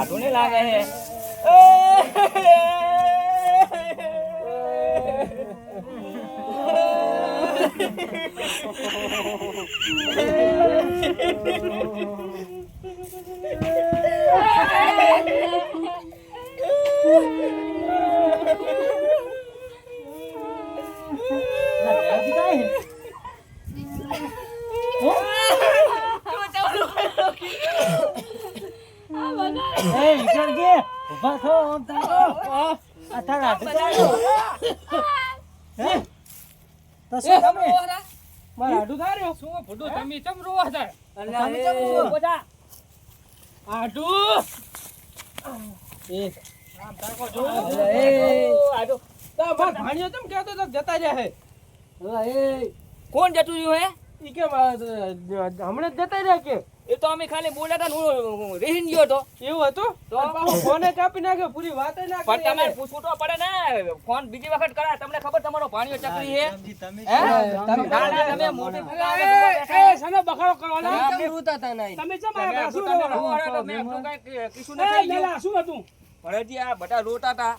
હાથું નહીં લાગે છે. કોણ જતું રહ્યું હે? હમણાં જતા રહ્યા કે એ તો અમે ખાલી બોલ્યા હતા રેહીન ગયો તો. એવું હતું તો ફોને કાપી નાખ્યો, પૂરી વાત ના પણ તમે પૂછવું તો પડે ને. ફોન બીજી વખત કરાય. તમને ખબર તમારો ભાણિયો ચકરી છે? તમે મોટી સનો બખાડો કરવાના તમે રોતા હતા નહીં. તમે ચમ આયા શું રોવાના? મેં આપણું કઈ કીશું નથી લેલા શું હતું? ભણેજી આ બધા રોતા હતા.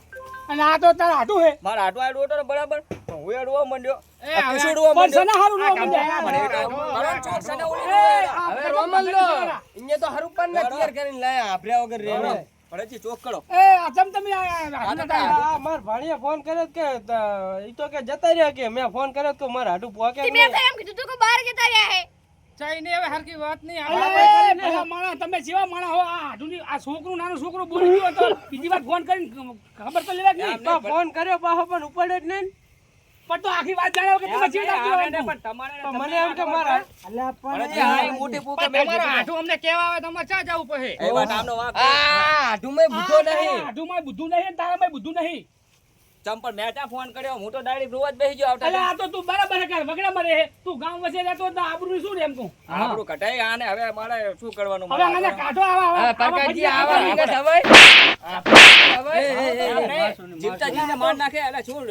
અને આ તો તારા હાટું હે. મારા હાટો આ રોતો બરાબર. હું એ રોવા માંડ્યો. પણ સના હારું રોવા માંડ્યા. હવે રોમન લો. ઇને તો હરું પણ તૈયાર કરીને લાયા આભર્યા વગર રેવા. ભણેજી ચોક કરો. એ આ ચમ તમે આ માર ભાણીએ ફોન કર્યો કે ઈ તો કે જતા રહ્યા કે મેં ફોન કર્યો કે મારા હાટું પોકે મેં એમ કીધું તું કે બહાર જતા રહ્યા હે. ચાઈને હવે હરકી વાત નહીં આવે. માણા તમે જેવા માણા હો આ હાટુની આ છોકરું નાનું છોકરું બોલી ગયો તો બીજી વાર ફોન કરીને ખબર તો લેવા જ નહીં. ફોન કર્યો પાછો પણ ઉપાડે જ નહીં. પણ તો આખી વાત જાણ્યો કે તમે ચીડ આપજો. પણ તમારે મને એમ કે મારા અલ્યા પણ આ મોટી પૂકે મે તમારા હાટું અમને કેવા આવે તમારે ચા જાવું પડે. એ વાત આમનો વાક. આ હાટુમાં બુધો નહીં. હાટુમાં બુધું નહીં તારામાં બુધું નહીં. ચંપલ મેં ત્યાં ફોન કર્યો. હું તો ડાયરેક્ટ રોજ બેસી ગયો આવતા. અલે આ તો તું બરાબર કર વગડામાં રહે. તું ગામ વસે રહેતો તો આબરૂ શું એમ કહું. આપણું કટાઈ આને હવે મારે શું કરવાનું? હવે આને કાઢો આવા પરકાજી આવા વિંગત હવે જીવતા જીવને માર નાખે. એટલે શું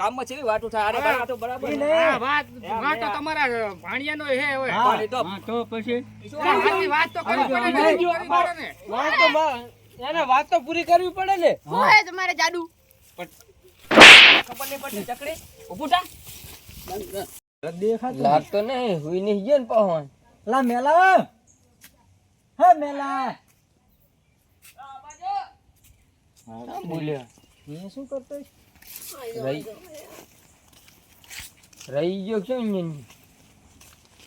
ગામમાં ચેવી વાતો થાય? અરે બરાબર તો બરાબર. આ વાત તો તમારા ભાણિયાનો હે હવે. તો પછી આની વાત તો કરવી પડે ને. વાત તો એને વાત તો પૂરી કરવી પડે ને. શું હે તમારે જાદુ? ખબર નહીં પડતી ચકડી. ઊભું થા. લાગતો નહીં હુઈ નહીં ગયો ને પહોંચ લા મેલા હે મેલા બોલ્યો એ શું કરતો રહી ગયો શું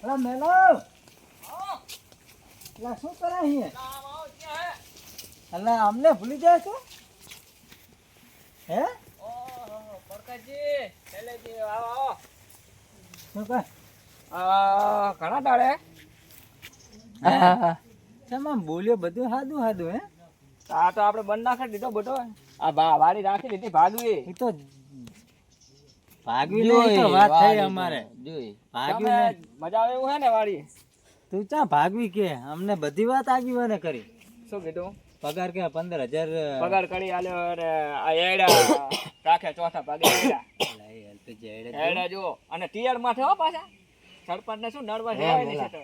લા મેલા લા શું કરે અહીંયા? અલા અમને ભૂલી જાય છો હે? પરકાજી ચલેજી આવો આવો. શું કહે? ઘણા દાડે તમામ બોલ્યો બધું સાદું સાદું હે. આ તો આપણે બંધ નાખી દીધો બધો. આ વાડી રાખી દીધી ભાગવી. એ તો ભાગવી નહીં તો વાત થઈ અમારે. જોઈ ભાગવી નહીં. મજા આવે એવું હે ને વાડી? તું ચા ભાગવી કે અમને બધી વાત આગીવાને કરી. શું કીધું? પગાર કે 15,000 પગાર કરી આલ્યો અને આ એડા રાખે ચોથા ભાગે એડા જો અને ટીયર માથે હો પાછા સરપંચ ને શું નડવા જવાય નહીં છે.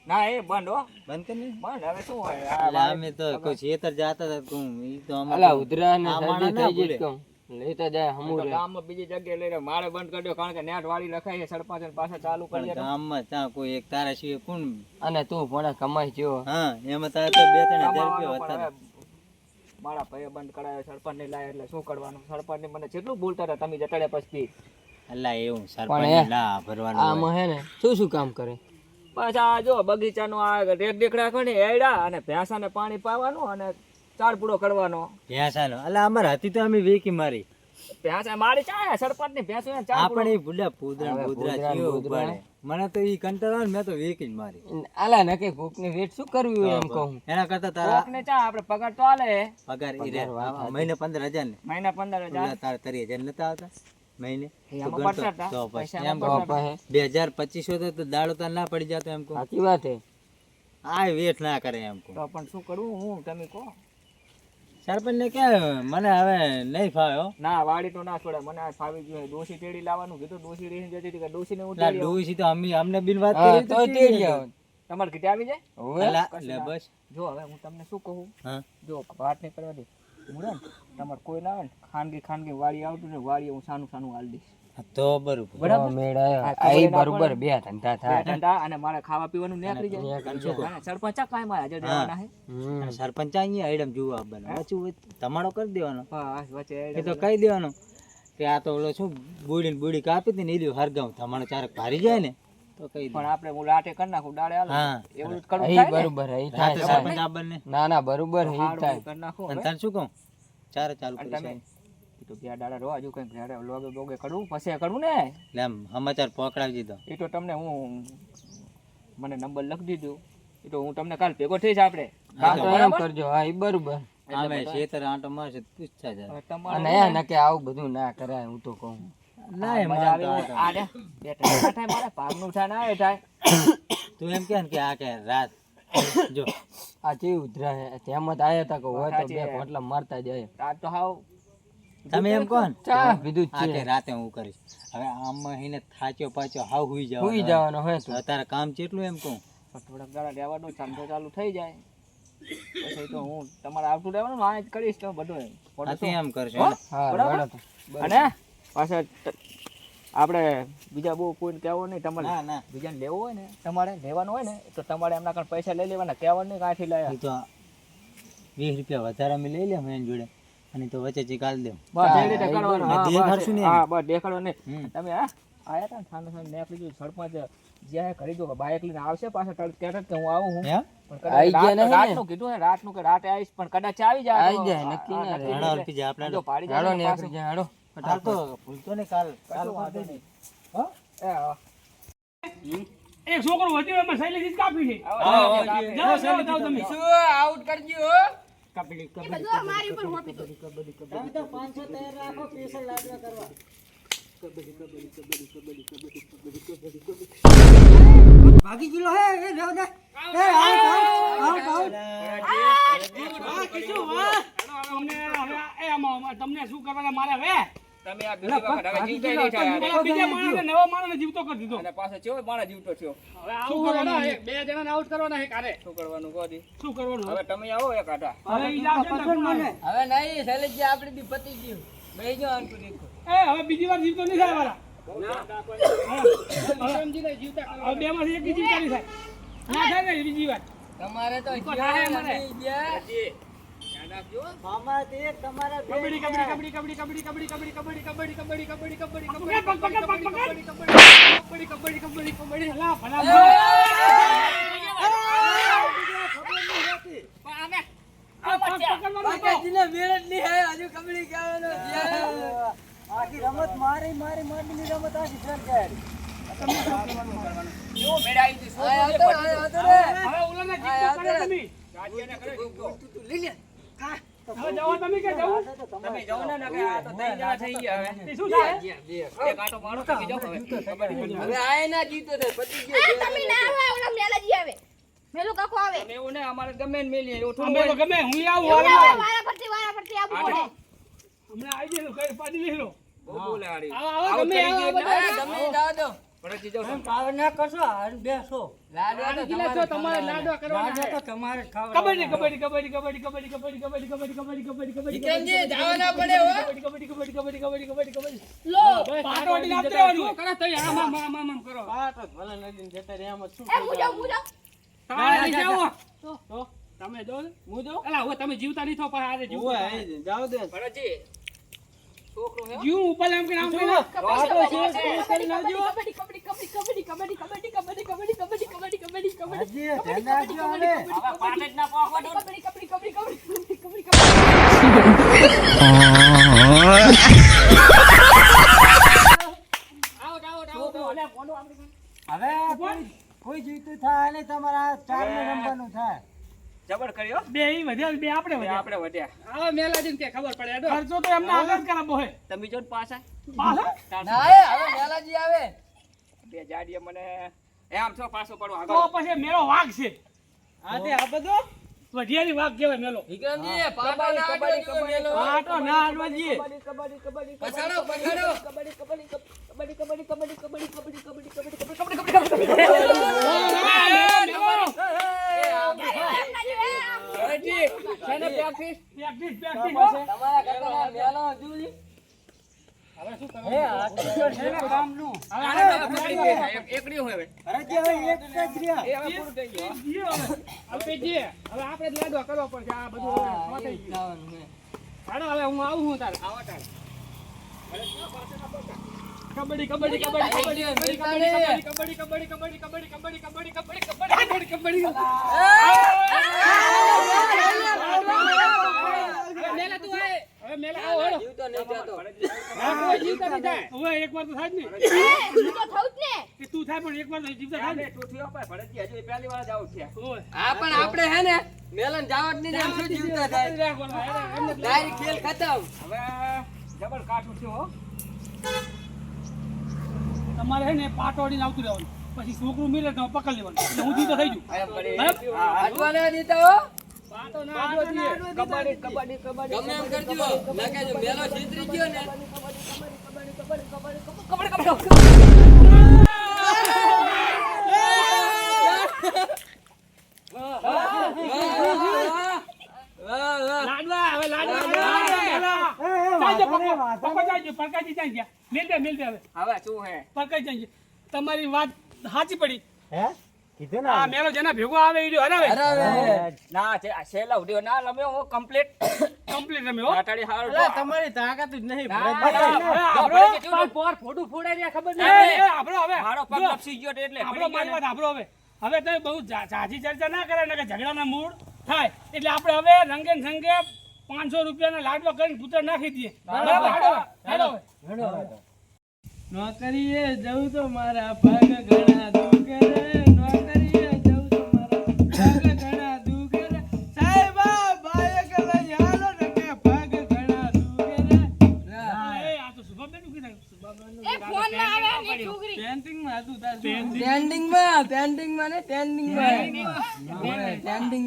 ના એ બંધ હો. બંધ કરી બંધ. હવે શું હોય? અમે તો કોઈ છેતર જાતા હતા કહું ઈ તો અલા ઉધરા ને આ માણસ ના થઈ ભૂલે. જઈ કહું લેતા જાય હમું રે ગામમાં બીજી જગ્યાએ લઈને મારે બંધ કરી દો કારણ કે નેટ વાળી લખાય છે. સરપંચ પાછા ચાલુ કરી પણ ગામમાં ત્યાં કોઈ એક તારા સિવાય કોણ? અને તું ભણા કમાઈ ગયો હા એમાં તારે તો 2-3 હજાર રૂપિયા હતા. મારા ભાઈએ બંધ કરાયો સરપંચ ને લાય એટલે શું કરવાનું? સરપંચ ને મને કેટલું બોલતા હતા તમે જટાડે પછી. અલ્લા એવું પણ સરપંચ લા ભરવાનું હોય. આમાં હે ને શું કામ કરે પાછા આ જો બગીચાનો આ રેત દેખડા કોને એડા અને ભેંસાને પાણી પાવાનું અને ચાર પૂડો કરવાનો. ભેંસાનો અલ્લા અમાર હતી તો અમે વેકી મારી. ભેંસા મારી ચા સરપંચ ની ભેંસો ચાર પૂડો. આપણે ઈ ભૂલા પૂદરા થયો ઉપાડે. મને તો ઈ કંટાળો ને મેં તો વેકી જ મારી. આલા નકે ભૂખ ની વેટ શું કરવી હોય એમ કહું એના કરતા તારા કોકને ચા આપણે પગાર તો આલે પગાર ઈ રે મહિને 15,000 ને મહિના 15,000 તારા 30,000 નતા આવતા મહિને એમાં તો પડતા હતા. તો પછી પૈસા એમ એમાં કહો, 2,000-2,500 તો દાડો તો ના પડી જતો એમ કહું. સાચી વાત હે આ વેઠ ના કરે એમ કહું. તો પણ શું કરવું હું તમે કહો. સરપંચ ને કે મને હવે નહીં ફાવે હો. ના વાડી તો ના છોડે મને આ ફાવી ગયું. ડોસી તેડી લાવવાનું કીધું. ડોસી રહી જતી હતી કે ડોસી ને લા ઉતારી ડોસી તો અમને બિન વાત હા કરી તો તેડી આવો તમારે ઘીટે આવી જાય ઓવે. લે બસ જો હવે હું તમને શું કહું હા જો વાત નહીં કરવા દે હું ને તમારે કોઈ ના આવે ને ખાનગી વાડી આવતું ને વાડી હું સાનું હાલ દઈશ હા, તો બરોબર બરાબર. મેળાયો. હા, આ ઈ ખબર બરોબર ના બે ધંધા બે થાય. ધંધા અને મારે ખાવા પીવાનું નીકળી જાય નીકળી જાય. અને સરપંચ આ કાંઈ મારે હાજર રહેવાના છે હમ. અને સરપંચ અહીંયા આઈડમ જોવા આવવાનો વચ્ચે તમારો કરી દેવાનો હા વચ્ચે એ તો કહી દેવાનો કે આ તો ઓલો શું બુડી કાપી હતી ને એ રહ્યું હરગાવ તમારો ચારક ભારી જાય ને તો કહી દે પણ આપણે હું લાટે કરી નાખું ડાળે હાલ હા. એવું જ કરવું ઈ થાય ને? બરોબર ઈ થાય રાતે થાય. સરપંચ આપણને ના ના બરોબર ઈ હારું થાય. કરી નાખું અને હવે. તને શું કહું ચારે ચાલુ અને કરી તમે છે એ તો બે દાડા રહો હજુ કંઈક ઘરે લોગે બોગે કરવું પછી કરવું ને એટલે આમ સમાચાર પકડાવી દીધો એ તો તમને હું મને નંબર લખી દીધું એ તો હું તમને કાલ ભેગો થઈશ આપણે હા તો એમ બરાબર? કરજો. હા ઈ બરોબર. આમે ખેતર આંટો મારશે તો પૂછતા જાય હવે તમારે અને એ નકે આવું બધું ના કરાય હું તો કહું. ના એ મજા માનતો આવે આંટો. આ રે, બે ટકા થાય મારે ભાગનું થાય ના એ થાય તું એમ કે ને કે આ કે રાત જો આ ચેવી ઉધરા હે તેમ જ આયા તા કે હોય તો સાચી બે હે. પોટલા મારતા જાય. રાત તો હાવ તમે એમ કહો ને ચા પીધું જ આ કે છે. રાતે હું કરીશ હવે આમાં હિને થાચ્યો પાછો હાવ હુઈ હુઈ જવાનો જવાનો હોય તો. હવે તારે કામ કેટલું એમ કહું પણ થોડાક દાડા રહેવાનું ધંધો ચાલુ થઈ જાય પછી તો હું તમારે આવતું રહેવાનું આ જ કરીશ તો બધું આ તો એમ કરશો હો? ને? હા બરાબર? બરાબર. અને પાછા આપણે બીજા બહુ કોઈને કહેવું નહીં તમારે ના ના બીજાને લેવું હોય ને તમારે લેવાનું હોય ને તો તમારે એમના કારણે પૈસા લઈ લેવાના કહેવાનું નહીં કાંથી લાયા એ તો 20 રૂપિયા વધારે અમે લઈ લે એની જોડે અને તો વચ્ચે ચીકાલ દે બસ એ રીતે કરવાનું. હા, દેખાડશું બસ. નહીં હા બસ દેખાડો નહીં હમ. તમે હા આયા હતા ને સાંજે સાંજે નીકળી ગયું સરપંચ જ્યાં કરી દો બાઇક લઈને આવશે પાછા તરત કે હું આવું હું હે પણ આઈ ગયા કદાચ નહીં ને? રાતનું કીધું ને રાતનું કે રાતે આવીશ પણ કદાચ આવી જાય આઈ તો જાય, આ- નક્કી આ ના નક્કી રહે. હાડો એટલે અલ્પી જાય આપણે જો પાડી જાય હાલો ને ને પાછું. એકરી હાલો. હાલ તો ભૂલતો ને કાલ કશું વાંધો નહીં. હો? એ હા. એક છોકરો વધ્યો એમાં શૈલેષ જ કાપી છે આવો, જાઓ, જાઓ, જાઓ તમે. આઉટ કરજો હો. એ બધું અમારી ઉપર મોટી તો તમને શું કરવાના મારે હવે તમે આ બીજી વખત હવે જીવતા નહીં થાય. પેલા બીજા માણસને નવા માણસને જીવતો કરી દીધો અને પાછો ચેવો માણસ જીવતો થયો. હવે શું કરવાના છે? બે જણાને આઉટ કરવાના છે કારે શું કરવાનું કહો દી? શું કરવાનું હવે તમે આવો એક આટા. હવે ઈ જાશે ને મને હવે નહીં શૈલેષજી આપણે દી પતી ગયું. બેહી જાઓ આંટુ દેખો. હવે બીજી વાર જીવતો નહીં થાય વાળા હવે બે માંથી એક જીવતા નહીં થાય ના થાય ને બીજી વાર તમારે તો થાય અમારે. હજી. ધ્યાન રાખજો. કબડ્ડી કબડ્ડી કબડ્ડી કબડ્ડી કબડ્ડી કબડ્ડી કબડ્ડી કબડ્ડી કબડ્ડી કબડ્ડી કબડ્ડી કબડ્ડી કબડ્ડી કબડ્ડી કબડ્ડી હલા ભલા બાકાજીને મેળ જ નહીં આયો. હજુ કબડ્ડી ગાવાનો છે. કેવો મેળ આવી ગયો? શું આય બોલે આવતો, પછી? આય આવતો રે. હવે ઓલાને જીવતો કરો તમે રાજ્યને કરે જીવતો. હવે જાઓ તમે કે જાઓ તમે જાઓ ને નકે આ તો ત્રણ જણા થઈ ગયા હવે. એ શું થાય એક આંટો મારો તમે જાઓ હવે. કબડ્ડી રમજો. હવે આય ના જીતો તો પતી ગયો. તમે ના આવે ઓલા મેલાજી આવે મેલો કાકો આવે તમે એવું ને અમારે ગમે ને મેલીએ એવું થોડું અમે તો હોય. ગમે હું આવું એવું ના હાલો. હોય, વારા ફરતી આવવું પડે હમણાં આવી જઈશું કઈ પાડી લઈશું બહુ બોલે હારી. આવો, આવો, આવું ગમે કરી આવો, ગયો બધા. એટલે તમે જાઓ તો. પણ હજી જાઓ તમે. લાડવા તો ગિલા છો તમારે ખવડાવવાના. લાડવા કરવાના છે. કબડ્ડી કબડ્ડી કબડ્ડી કબડ્ડી કબડ્ડી કબડ્ડી કબડ્ડી કબડ્ડી કબડ્ડી કબડ્ડી વિક્રમજી, જાવા ના પડે હો. કબડ્ડી કબડ્ડી કબડ્ડી કબડ્ડી કબડ્ડી કબડ્ડી લો પાટો વાટીને આપી દેવાનું. કરો તો યાર, આમ, આમ, આમ, આમ કરો. એ મુજો તમારે લઈ જાઓ. તો તમે જો ને. એલા, હવે તમે જીવતા નહીં થો, પણ આજે જીવતો થાય. પણ હજી છોકરો હે. જીવ ઉપર એમ કે આમ કે ના. આવા પાટે જ ના પોખવા દો. જબર કર્યો. બે ઈ વધ્યા, બે આપણે વધ્યા. આપણે વધ્યા. આવો મેલાજીને કે ખબર પડે હેડો. ખર્ચો તો એમને આગળ જ કરાવવો હે. તમે જો ને પાછા પાછા? ના હવે મેલાજી આવે. બે જાડીએ મને એમ છો પાછો પડો તો આગળ. પછી મેલો વાઘ છે. વઢિયારી વાઘ કહેવાય મેલો. વિક્રમજી, પાપા ના આડવા જુઓ મેલો. પાટો ના હાલવા જઈએ. પછાડો, પછાડો. મેલો. પ્રેક્ટિસ પ્રેક્ટિસ હો. તમારા કરતા મેલો જોઈ હવે શું કરવાનું? હે આ કામનું એકડી હોય હવે. અરે જે હવે એક જ રહ્યા એ હવે પૂરું થઈ ગયું. જીઓ હવે. હવે જે. હવે આપણે જ લાડવા કરવો પડશે આ બધું હવે સો થઈ ગયું. જવાનું હે હાલો હવે હું આવું હું તારે આવો તાર. કબડ્ડી કબડ્ડી કબડ્ડી કબડ્ડી કબડ્ડી કબડ્ડી કબડ્ડી કબડ્ડી કબડ્ડી કબડ્ડી કબડ્ડી કબડ્ડી કબડ્ડી મેલા તું આય હવે મેલા આવો હેડો જીવ તો નહીં જતો ના કોઈ જીવતા નહીં થાય હવે એકવાર તો થાય જ ને એ તો થયું જ ને. કે તું થાય પણ એકવાર તો જીવતા થાય ને તું થયો ભાઈ ભરતજી, હજુ પહેલી વાર જ આવું છે. ઓય હા પણ આપણે હે ને મેલન જાવત નહીં એમ શું જીવતા થાય ડાયરેક્ટ ખેલ ખતમ હવે જબર કાઠું થયું હો. તમારે હે ને પાટોડીને આવતું રહેવાનું પછી છોકરું મિલે તો પકડ લેવાનું એટલે હું જીતો થઈ જઉં એમ પડી. બરાબર? હટવા ના દીધા હો પાટો ના આડવો જોઈએ. કબડ્ડી કબડ્ડી કબડ્ડી ગમે એમ કરજો નકે જો મેલો છેતરી ગયો ને લાડવા હવે લાડવા ચાલજો પકો ચાલજો પરકાજી ચાલજો મેલ દે હવે હવે શું હે પરકાજી ચાલજો તમારી વાત સાચી પડી હે કીધું ને આ મેલો જેના ભેગો આવે એ હરાવે હરાવે ના છે આ છેલ્લા ઉડ્યો ના લમ્યો હું કમ્પ્લીટ કમ્પ્લીટ રમે હો આટાડી હારું તમારી તાકાત જ નહીં પોર ફોટું ફોડાઈ રહ્યા ખબર એ આપણો હવે મારો પગ જો, લપસી ગયો એટલે આપણો મારી વાત આપણો હવે તમે બહુ ઝાઝી ચર્ચા ના કરે ને કે ઝઘડાના મૂળ થાય એટલે આપણે હવે રંગે ને સંગે 500 રૂપિયાના લાડવા કરીને કૂતર નાખી દઈએ બરાબર હેડો હવે. નોકરીએ જવું તો મારા પગ ઘણા દુખે રે નોકરીએ જવું તો મારા પગ ઘણા દુખે રે સાહેબા બાયક લઈ હાલો ને કે પગ ઘણા દુખે રે એ આ તો શુભમબેન ઉભી થાય શુભમબેન એ ફોન ના આવે ને છોકરી. પેન્ટિંગ માં હતું તાર પેન્ટિંગ માં ને ટેન્ડિંગ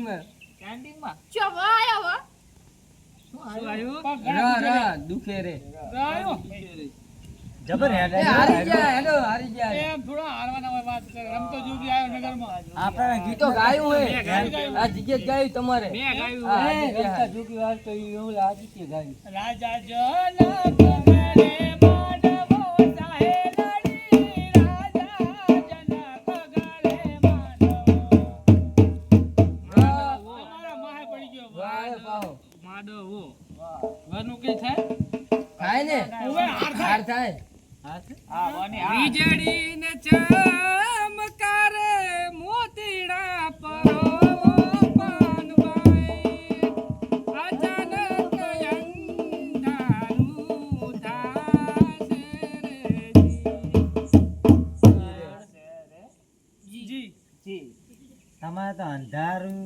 માં કેન્ટીનમાં ચો વાયો હો. રા દુખે રે આવ્યો જબર હેડ એ હારી ગયા હેડો હારી ગયા એમ થોડા હારવાના હોય વાત કરે રમતો જોગી આવ્યો નગરમાં આપણા ગીતો ગાયું હે આ જગ્યાએ ગાયું તમારે મેં ગાયું હા, હે હારી ગયા. રસ્તા ઝૂકી વાત તો ઈ એવું લાગી કે ગાય રાજા જન પગરે માંડવો ચાહે લડી રાજા જન પગરે માંડવો તમારા માહે પડી ગયો વાહ, પાહો. માંડવો વાનું કઈ થાય ને હવે હાર થાય. હાર થાય હા વાની હા વીજળી ને ચમકારે મોતીડા પરો પાનવાઈ અચાનક અંધારું થાશે રે જી જી તમારે તો અંધારું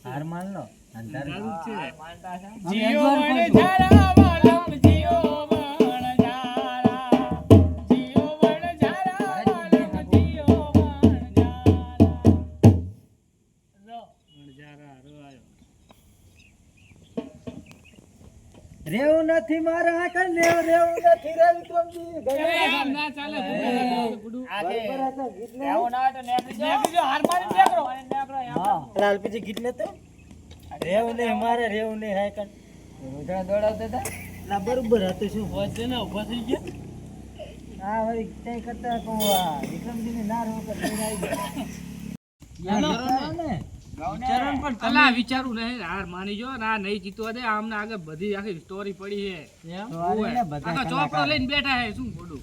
હાર માન લો અંધારું માનતા છે જીઓ વણ ઝારા વાલમ જીઓ વણ ઝારા જીઓ વણ ઝારા વાલમ જીઓ વણ ઝારા રો આયો રેવું નથી મારા કઈ રેવું નથી રેવી તોમજી ના ચાલે ગુડુ આગે બરાબર હતા ગીત ને એવો ના હોય તો નેકળી જાઓ. બીજો હાર મારી દેખરો હા લાલપીજી ગીત ને તો રેવું નહીં મારે રેવું નહીં હાય કન રોજડા દોડાવતા હતા ના બરોબર હતું શું વધે ને ઉભા થઈ ગયા હા વળી કઈ કરતા કહું આ વિક્રમજી ને ના રોક આવી ગયા ને ચરણ પણ કલા વિચારું નહીં હાર માની જો ના નહીં જીતવા દે આમને આગળ બધી આખી સ્ટોરી પડી છે તો આને ને આ બધા તો ચોપડો લઈને બેઠા છે શું ખોટું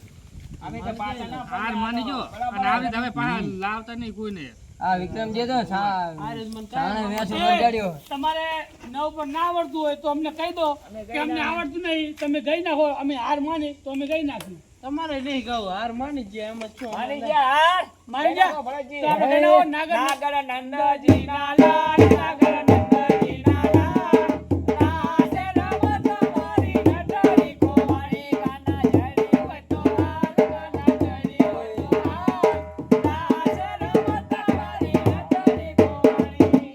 અમે તો પાછા ના હાર માની જો અને આવી તમે પાછા લાવતા નહીં કોઈને આ વિક્રમ જે તો સાણે મેચ લગાડ્યો તમારે નવ પર ના આવડતું હોય તો અમને કહી દો કે અમને આવડતું નહીં તમે ગઈ નાખો અમે હાર માની તો અમે ગઈ નાખ્યું તમારે નહીં કહું હાર માની ગયા એમ જ છો મારી ગયા હાર મારી જા ભરતજી. તો આપણે ગઈ નાખો નાગર નાગર નંદજી ના લાલ નાગર નંદજી ના લાલ રાસે રમત મારી નટરી કોવાળી કાના જડી હોય તો હાલ કાના જડી હોય તો હાલ રાસે રમત મારી નટરી કોવાળી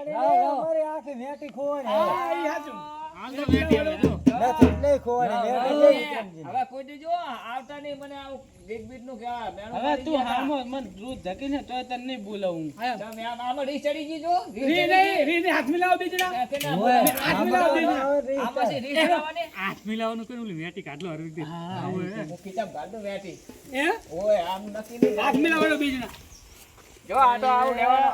લાવો અમારી આંખે વેટી ખોવાની હાલ તો બેઠી હવે જો નથી લઈ ખોવાની વેટી લઈ વિક્રમજી હવે કોઈ દી જો આવતા નહીં નહીં મને આવું ગીત બીતનું કે આ મેણું હવે મારી તું ગયા તા. હામો મન દૂધ ધકીને તોય તને નહીં બોલાવું. તમે આમાં રીસ ચડી ગઈ જો રી નહીં રી નહીં હાથ મિલાવો બીજના હાથ મિલાવો બીજના આમાં છે રીસ ચડાવવાની હાથ મિલાવવાનું કોઈ ઓલી મેટી કાઢલો હરવી હું ખીચામ કાઢું વેટી એ ઓય આમ નક્કી નહીં હાથ મિલાવવાનો બીજના જો આ તો આવું લેવાનો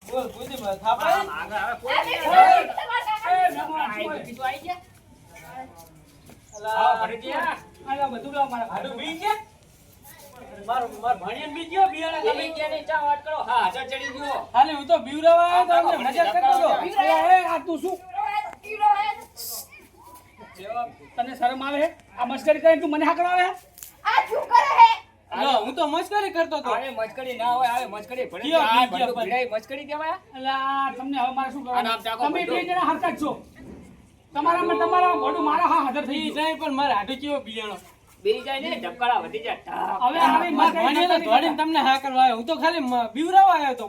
બોલ કુદી માં થાપાય. આવો ભરતિયા આલા બધું લાવ મારા હાડું બી ગયા? માર ભાણિયાને બી ગયો બિયાણા તમે તમે. ક્યાં નહીં ચા વાત કરો હા હાજર ચડી ગયો ખાલી હું તો બીવરાવા આવ્યો તો અમને મજાક કરતો હતો. એ આ તું શું તને શરમ આવે હે? આ મસ્કરી કરીને તું મને હાકરાવે હે? લો, હું તો મસ્કરી કરતો હતો. આવે મસ્કરી ના હોય આવે મસ્કરી ભણે કયો આ કયો બધું ભીડાઈ મસ્કરી કહેવાય અલા તમને હવે મારે શું આ નામ કરવાનું? ચાકો તમે બધું. બે જણા હરકત છો તમારા મોઢું મારા હા હાજર થઈ ઈ ગયું નહીં પણ મારે હાડું કેવો બિયાણો. બેહી જાય ને ધબકારા વધી જાય ટાપ. હવે આવી માર મસ્કરી ભાણિયાને નથી ધોડીને તમને હા કરવા આવ્યો. હું તો ખાલી બીવરાવા આવ્યો તો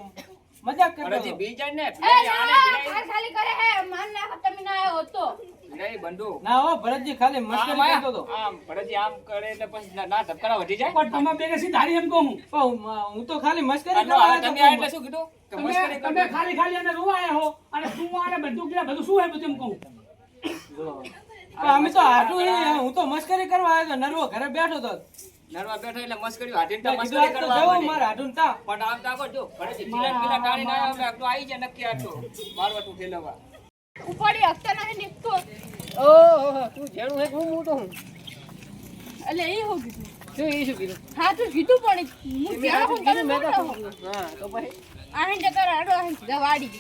મજાક કરતો ફરજી હતો. બેહી જાય ને ભીડાઈ આને ભીડાઈ ખાલી કરે હે માન નાખ તમે ના આવ્યો હતો ભીડાઈ બંધુ ના હો ભરતજી ખાલી મસ્કરી આમ કરતો હતો. આમ ફરજી આમ કરે એટલે પછી ના ધબકારા વધી જાય પણ તમે બે સીધા હારી એમ કહું હું. પણ હું તો ખાલી મસ્કરી આનો કરવા હવે આવ્યો તમે આ એટલે હતો. શું કીધું કે તમે મસ્કરી તમે કરતો ખાલી ખાલી અને રોવાયા હો અને શું આને બધું કે બધું શું હે બધું એમ કહું પણ અમે તો હાડું નહીં, હું તો મસ્કરી કરવા આવ્યો હતો. નરવો ઘરે બેઠો હતો. નરવા બેઠો એટલે મસ્કરી વાટીને તો તો કીધું મસ્કરી આજ તો કરવા જવું આવવાની. મારે હાડું તા. પણ આમ તાકો જો ફરજી પીલા ટાણી ના આવે આટલું આવી જાય નક્કી આટલું મારવાટું ફેરવવા ઉપાડી હકતા નથી નીકતો ઓહો તું જેણું હે કે હું મોટો હું એટલે એ હો કીધું શું એ શું કીધું હા તું કીધું પણ હું મેં ત્યાં હાચું હું કીધું, તમે મેં તો બોલો હા તો પછી આને જતા રાડો આને સીધા વાડી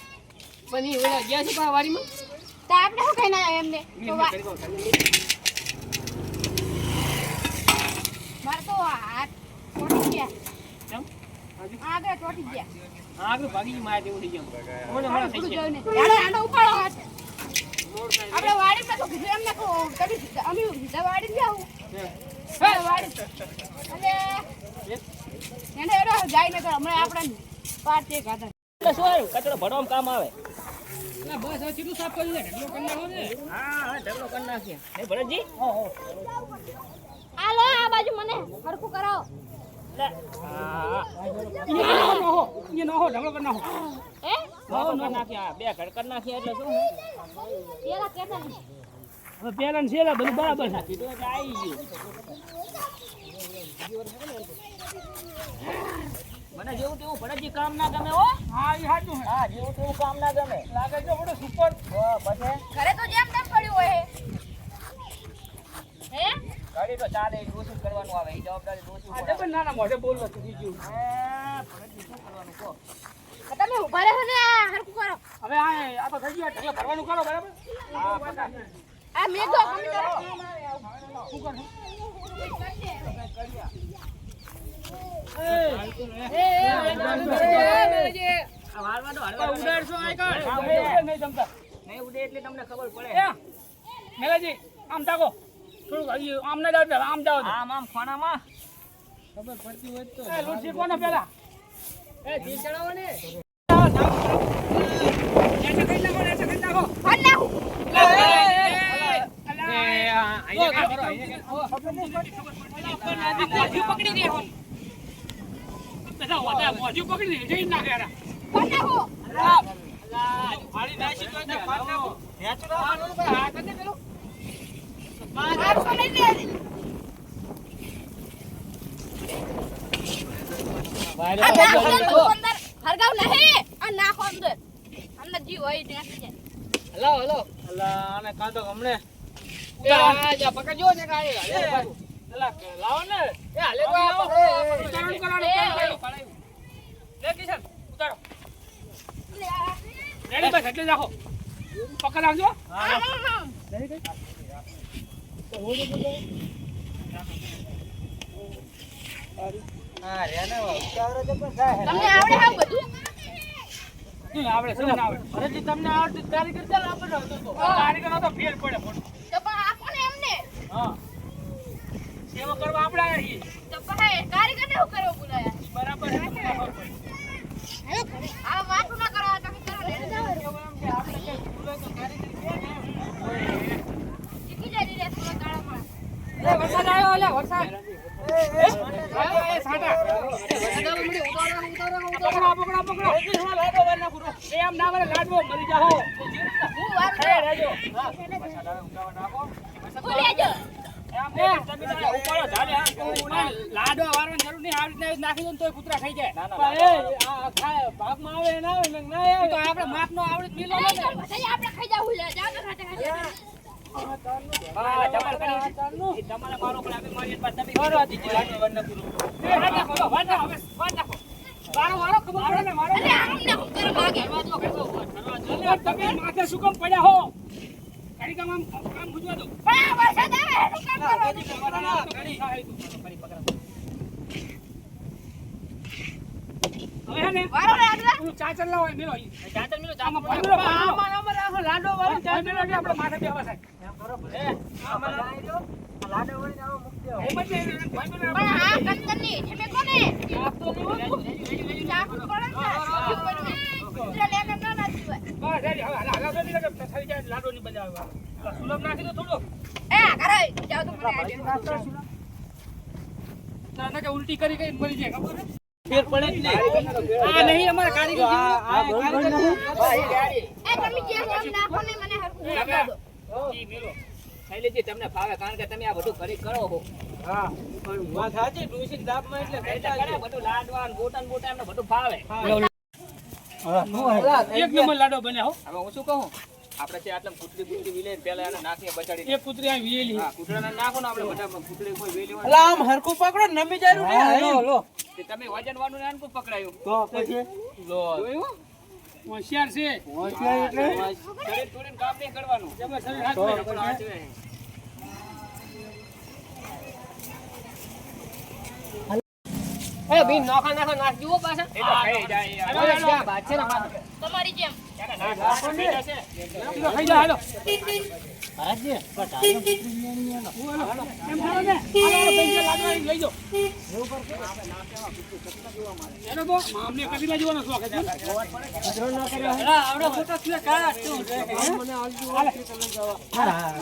પણ ઈ ઓલા ગયા છે પા વાડીમાં તો આપણે શું કહીને આવ્યા એમને તો મેં કરી કહું મારે તો હાથ ચોટી ગયા કેમ આગળ ચોટી ગયા હા આગળ ભાગી માયા જેવું થઈ ગયું મને મને થઈ થોડું ગયું જોઈને રાડો ઉપાડો હાથ આપણે વાડીમાં તો કીધું એમને કહો કદી સીધા અમે સીધા વાડી જ આવું વાડી અને એને એનો જાય ને તો હમણાં આપણે પાટ એક હતા એટલે શું આવ્યું કચરો ભરવામાં કામ આવે એટલે બસ હવે કેટલું સાફ કરી દે ઢગલો કરી નાખો ને હા હા ઢગલો કરી નાખીએ હે ભરતજી આ લો આ બાજુ મને હરખું કરાવો લે હા અહીંયા નો હો ઢગલો કરી નાખો હે કરી નાખીએ હા બે ઘર કરી નાખીએ એટલે શું હે પેલા કેતા નહીં હવે પેલા ને છેલ્લા બધું બરાબર છે કીધું એટલે આવી ગયું મને જેવું તેવું ભરતજી કામ ના ગમે હો. હા ઈ સાચું છે. હા જેવું તેવું કામ ના ગમે. લાગે છે બધો સુપર. પછી ઘરે તો જેમ તેમ પડ્યું હોય હે ગાડી તો ચાલે એ ઓછું કરવાનું આવે એ જવાબદારી ઓછું આજે પણ નાના મોઢે બોલવા થઈ ગયું. ભરતજી શું કરવાનું કહો. તમે ઉભા રહો ને આ હરખું કરો હવે આ તો થઈ ગયા ઢગલા ભરવાનું કરો બરાબર. હા પતા. આ મેઘો કમી કરો શું કરશું? આ વાળવા દો હળવા ઉડાડશો આ કાઢ. નહીં જમતા. નહીં ઉડે એટલે તમને ખબર પડે. એ મેલાજી આમ તાકો થોડુંક હજી આમ ના જાવ આમ જાવ આમ આમ ખોણામાં ખબર પડતી હોય તો લૂટ શીખવાનો પેલા ઘી ચડાવો ને એસે કઈ નાખો એસે કઈ નાખો ફોન નાખું પકડી દે બધા વાતા મોઢું પકડી દે જઈ નાખે યાર ફોન નાખું મારી નાસી તો ફોન નાખો હા કદે પેલો આ ફોન લઈ લે આ નાખો અંદર હરગાવ નહીં આ નાખો અંદર અંદર જીવ હોય નાખી જાય હલો હલો અલા આને કાંતો હમણે જા પકડજો ને કાઈ અલા લાવો ને એ હાલે તો ઉતારણ કરવાનું લે કિશન ઉતારો રેડી બસ એટલે રાખો પકડ રાખજો હા રેને ઉતાવળો તો પણ થાય. તમને આવડે હાવ બધું નહીં આવડે શું ના આવડે અરેજી તમને આવડતું કારીગર ચાલ આપણે આવતો તો કારીગરનો તો ફેર પડે પણ તો પણ આપો ને એમને હા સેવા કરવા આપણે આયા છીએ તો પછી કારીગરને શું કરવો બોલાયા બરાબર છે તમને ખબર પડે. આ વાતો ના કરો તમે કરો લઈને જાઓ આપણે કઈ ભૂલો તો કારીગર કે ને શીખી જાય રે થોડા કાળા એ વરસાદ આવ્યો અલ્યા વરસાદ એ સાટા પકડો પકડો એમ ના વરે લાડવો મરી જાહો હું વાર એ રહેજો બોલેજો એમ ને તમે તો ઉપાડો ઝાલે આ લાડવો વારવાની જરૂર નહીં આ રીતના નાખી દો ને તોય કૂતરા ખાઈ જાય પણ એ આ ખાય ભાગમાં આવે ના આવે ને ના આવે તો આપણે માપનો આવડે મિલો ને બધા આપણે ખાઈ જાવું લે જાવ તો ખાતે ખાતે હા જમાલ કરી તમારે મારો પણ આપણે મારી બાદ તમે કરો દીધી લાડવો વરના પૂરો એ હાડા ખોલો વાડા હવે વાડા ખો વારો ખબર પડે ને મારો અરે આમને હું કરો ભાગે તમે માથે શું કામ પડ્યા હો ગાડી કામ કામ બુજવા દો પણ આ વરસાદ આવે એનું કામ કરો હવે હે ને વારો રે આગલા તું ચાચર લાવો મેલો ચાચર મિલો આમાં ચાચર મેલો આમાં રાખો લાડો વાળો મેલો એટલે આપણે માથે બેવા સાહેબ લાડો વળીને આવો મૂકી દેવો. એમ જ નહીં, ભાઈ મેલો પણ આ કંદરની છે મે કોને ચાકુ પડે ને કુતરા લેને ના નાચી હોય બસ રેડી હવે હાલા હાલા રેડી લાગે થઈ જાય લાડો ની બજાવે સુલભ નાખી દો થોડો એ કરે જાવ તો મને ના કે ઉલટી કરી કઈ મરી જાય ખબર ફેર પડે જ નહીં આ નહીં અમારા કારીગર એ તમે જે નામ નાખો ને મને હરખું લગાવ દો જી મેલો શૈલેષજી તમને ફાવે કારણ કે તમે આ બધું ઘરે કરો છો હા પણ વાત સાચી ડોસી દાબમાં એટલે એટલે કરે બધું લાડવાન બોટન બોટન ને બધું ફાવે એક નંબર લાડો બન્યા હો હવે હું શું કહું આપણે છે આટલા કૂતરી બુતરી વિલે પેલા એને નાખીએ બચાડી એક કૂતરી આ વિયેલી હા કૂતરાને નાખો ને આપણે બધા કૂતરી કોઈ વેલી હોય અલા આમ હરખું પકડો નમી જાય તે તમે વજન વાળું નાન કો પકડાયું તો પછી લો જોયું હોશિયાર છે શરીર તોડીને કામ નહીં કરવાનું જેમાં શરીર હાથ હોય. આપણો હાચવે. એ બી નોખા નાખો નાખ જુઓ પાછા એ તો ખાઈ જાય હાલો, યાર. હાલો. વાત છે ને માથે તમારી જેમ ખાઈ જા હાલો હાજી, પણ ટાઈમ ઉતરી ગયા નહીં એનો. એમ કરો ને હાલો પૈસા લાડવા લઈ જાઓ એનો તો મામને કદી જોવાનો શોખ છે આવડો ફોટો છે કાઢ તું મને આવજો હા, હા.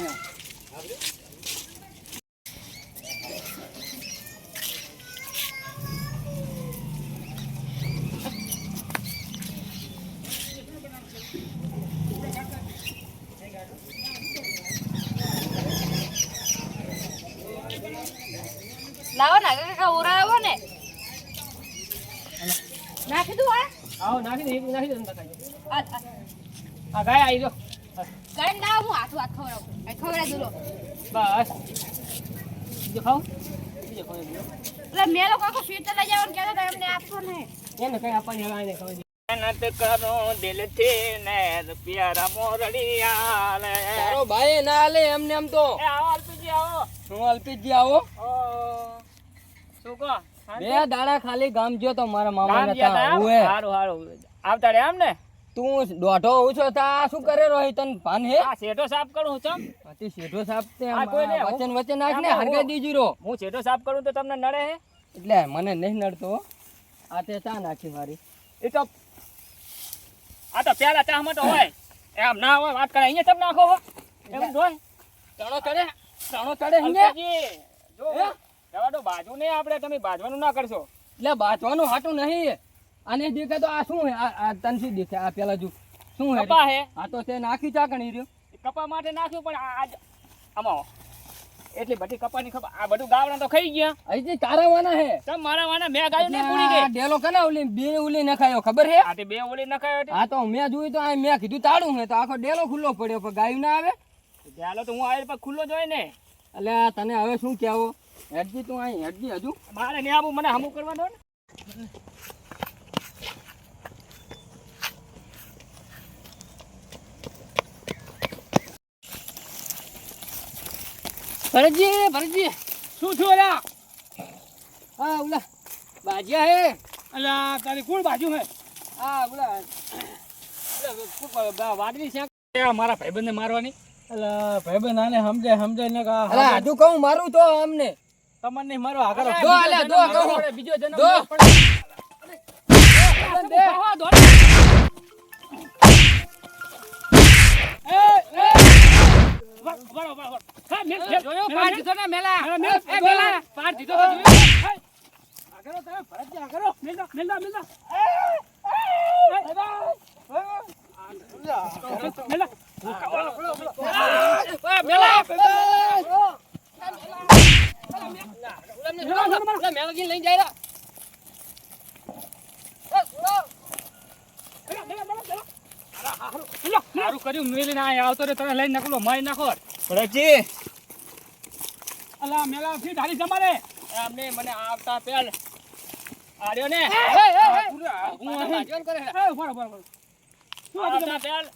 લાવો ને બાહો નાખી દે એક નાખી દે અંદર ખાઈ આ આ ગાય આવી જો ગાય ના હું હાથ ખવડાવું ખવડાવી દઉં બસ બીજો ખાવ બીજો ખાવ એટલે મેલો કાકો સ્વીટ લઈ જવાનું કહેતો તો એમને આપતો ને એને કઈ આપવાની હવે આને ખબર મહેનત કરો દિલથી ને પ્યારા મોરડિયા લે તારો ભાઈ ના આલે એમને એમ તો એ આવો અલ્પીજી આવો હું અલ્પેશજી આવો ઓ શું કહો બે દાડા ખાલી ગામ ગયો તો મારા મામા ગામ ગયા તા નતા એમ? ઓએ હારું હારું આવતા રે એમ ને તું દોઢો ઓછો થા શું કરે રોહિત તન ભાન હે આ શેઠો સાફ કરું છું અતિ શેઠો સાહેબ તે આ કોઈ નહીં, વચન વચન નાખ ને આમાં હરગે હું- દીજી રો હું શેઠો સાફ કરું તો તમને નડે હે એટલે મને નહીં નડતો આ તે ચા નાખી મારી એ તો આ તો પેલા ચા માટે હોય એમ ના હોય વાત કરે અહીંયા તમ નાખો હો એમ જોય ચણો ચડે હંગે અલ્પેશજી, જો જવા દો બાજુ નહીં આપણે તમે બાજવાનું ના કરશો એટલે બાચવાનું હાટું નહીં આને દેખે તો આ શું હે આ તન શું દેખે આ પેલા જો શું હે કપા હે આ તો તે નાખી ચાકણી રહ્યો કપા માટે નાખ્યું પણ આજ આમાં એટલી બધી કપાની ખબર આ બધું ગાવડા તો ખાઈ ગયા અહીંથી તારા વાના હે તમ મારા વાના મેં ગાયું નહીં પૂરી આ ગઈ ડેલો કના ઓલી બે ઓલી નખાયો ખબર હે આ તે બે ઓલી નખાયો હતી હા તો મેં જોયું તો આ મેં કીધું તાળું હે તો આખો ડેલો ખુલ્લો પડ્યો પણ ગાયું ના આવે ચાલો તો હું આવેલ પર ખુલ્લો જોઈ ને એટલે આ તને હવે શું કહેવો હેડજી તું અહીં હેડજી હજુ મારે નહીં આવું મને હમું કરવા દો ને ભરતજી શું થયું અલ્યા હા ઓલા બાજ્યા હે અલ્યા તારી કોણ બાજુ હે હા ઓલા વાદળી છે મારા ભાઈબંધને મારવાની અલા ભાઈબંધ આને સમજાય ને કા અલા હજુ કહું મારું તો અમને તમને નહીં મારો આગળ દો અલ્યા દો કહું બીજો જન્મ દો. લઈ જાય સારું કર્યું મેલીને આ આવતો રે તને લઈને નકલો મારી નાખો ભરતજી અલા મેલા ફી ઢાલી જમારે એમને મને આવતા પેલ આર્યો ને હું બરોબર શું આવતા પેલ